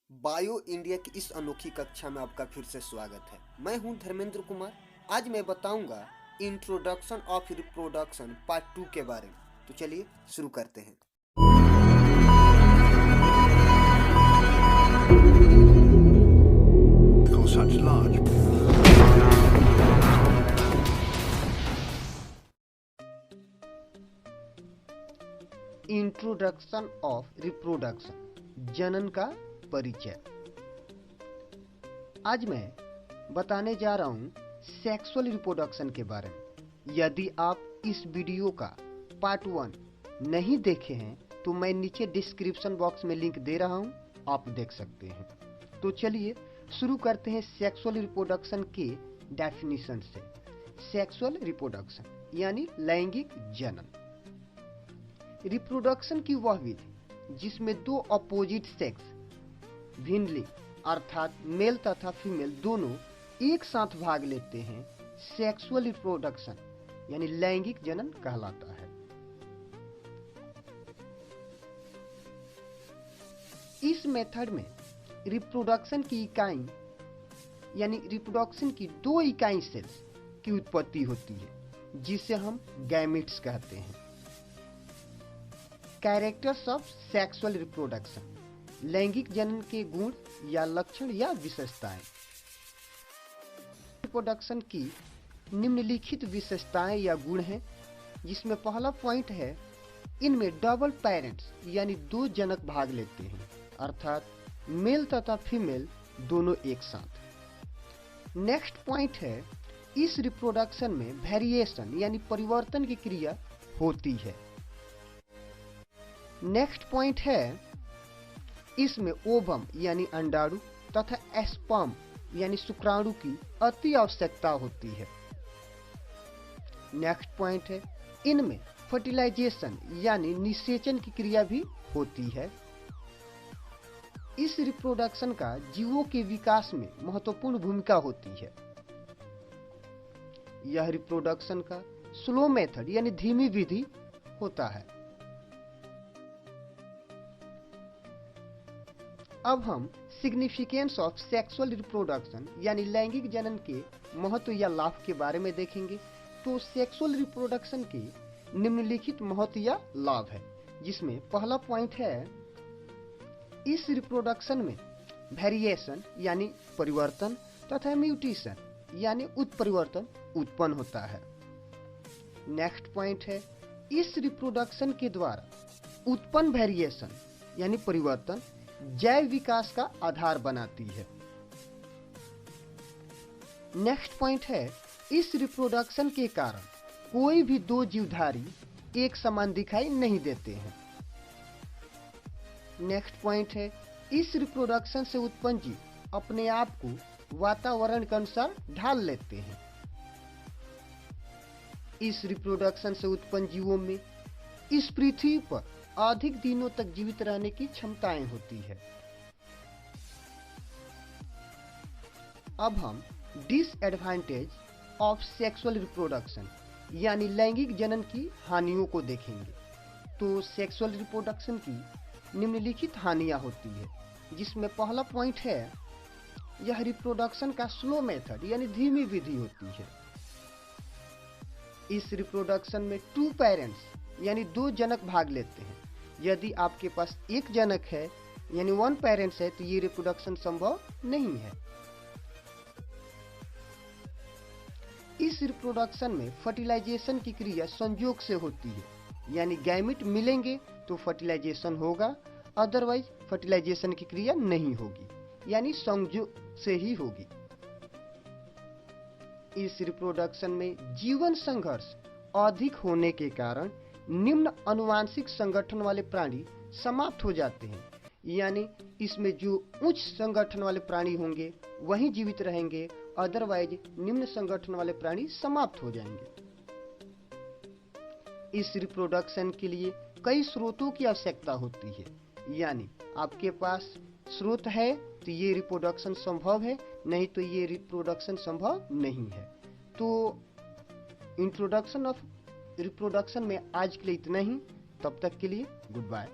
Bio India की इस अनोखी कक्षा में आपका फिर से स्वागत है। मैं हूं धर्मेंद्र कुमार। आज मैं बताऊंगा इंट्रोडक्शन ऑफ रिप्रोडक्शन पार्ट 2 के बारे में। तो चलिए शुरू करते हैं। Such large introduction of reproduction, जनन का परिचय। आज मैं बताने जा रहा हूं सेक्सुअल रिप्रोडक्शन के बारे में। यदि आप इस वीडियो का पार्ट 1 नहीं देखे हैं तो मैं नीचे डिस्क्रिप्शन बॉक्स में लिंक दे रहा हूं, आप देख सकते हैं। तो चलिए शुरू करते हैं सेक्सुअल रिप्रोडक्शन के डेफिनेशन से। सेक्सुअल रिप्रोडक्शन यानी लैंगिक जनन। रिप्रोडक्शन की वह विधि जिसमें दो अपोजिट सेक्स भिन्न लिंग अर्थात मेल तथा फीमेल दोनों एक साथ भाग लेते हैं, सेक्सुअल रिप्रोडक्शन यानी लैंगिक जनन कहलाता है। इस मेथड में रिप्रोडक्शन की इकाई यानी रिप्रोडक्शन की दो इकाई सेल्स की उत्पत्ति होती है जिसे हम गैमेट्स कहते हैं। कैरेक्टर्स ऑफ सेक्सुअल रिप्रोडक्शन, लैंगिक जनन के गुण या लक्षण या विशेषताएं। रिप्रोडक्शन की निम्नलिखित विशेषताएं या गुण हैं, जिसमें पहला पॉइंट है इनमें डबल पेरेंट्स यानी दो जनक भाग लेते हैं अर्थात मेल तथा फीमेल दोनों एक साथ। नेक्स्ट पॉइंट है इस रिप्रोडक्शन में वेरिएशन यानी परिवर्तन की क्रिया होती है। नेक्स्ट पॉइंट है इसमें ओवम यानी अंडाणु तथा स्पर्म यानी शुक्राणु की अति आवश्यकता होती है। नेक्स्ट पॉइंट है इनमें फर्टिलाइजेशन यानी निषेचन की क्रिया भी होती है। इस रिप्रोडक्शन का जीवों के विकास में महत्वपूर्ण भूमिका होती है। यह रिप्रोडक्शन का स्लो मेथड यानी धीमी विधि होता है। अब हम सिग्निफिकेंस ऑफ सेक्सुअल रिप्रोडक्शन यानी लैंगिक जनन के महत्व या लाभ के बारे में देखेंगे। तो सेक्सुअल रिप्रोडक्शन के निम्नलिखित महत्व या लाभ है, जिसमें पहला पॉइंट है इस रिप्रोडक्शन में वेरिएशन यानी परिवर्तन तथा म्यूटेशन यानी उत्परिवर्तन उत्पन्न होता है। नेक्स्ट पॉइंट है इस रिप्रोडक्शन के द्वारा उत्पन्न वेरिएशन यानी परिवर्तन जैव विकास का आधार बनाती है। नेक्स्ट पॉइंट है इस रिप्रोडक्शन के कारण कोई भी दो जीवधारी एक समान दिखाई नहीं देते हैं। नेक्स्ट पॉइंट है इस रिप्रोडक्शन से उत्पन्न जीव अपने आप को वातावरण के अनुसार ढाल लेते हैं। इस रिप्रोडक्शन से उत्पन्न जीवों में इस पृथ्वी पर अधिक दिनों तक जीवित रहने की क्षमताएं होती है। अब हम डिसएडवांटेज ऑफ सेक्सुअल रिप्रोडक्शन यानी लैंगिक जनन की हानियों को देखेंगे। तो सेक्सुअल रिप्रोडक्शन की निम्नलिखित हानियां होती है, जिसमें पहला पॉइंट है यह रिप्रोडक्शन का स्लो मेथड यानी धीमी विधि होती है। इस रिप्रोडक्शन में टू पेरेंट्स यानी दो जनक भाग लेते हैं। यदि आपके पास एक जनक है यानी वन पेरेंट्स है तो ये रिप्रोडक्शन संभव नहीं है। इस रिप्रोडक्शन में फर्टिलाइजेशन की क्रिया संयोग से होती है, यानी गैमेट मिलेंगे तो फर्टिलाइजेशन होगा, अदरवाइज फर्टिलाइजेशन की क्रिया नहीं होगी, यानी संयोग से ही होगी। इस रिप्रोडक्शन में जीवन संघर्ष अधिक होने के कारण निम्न आनुवंशिक संगठन वाले प्राणी समाप्त हो जाते हैं, यानी इसमें जो उच्च संगठन वाले प्राणी होंगे वही जीवित रहेंगे, अदरवाइज निम्न संगठन वाले प्राणी समाप्त हो जाएंगे। इस रिप्रोडक्शन के लिए कई स्रोतों की आवश्यकता होती है, यानी आपके पास स्रोत है तो ये रिप्रोडक्शन संभव है, नहीं तो ये रिप्रोडक्शन संभव नहीं है। तो इंट्रोडक्शन ऑफ रिप्रोडक्शन में आज के लिए इतना ही। तब तक के लिए गुड बाय।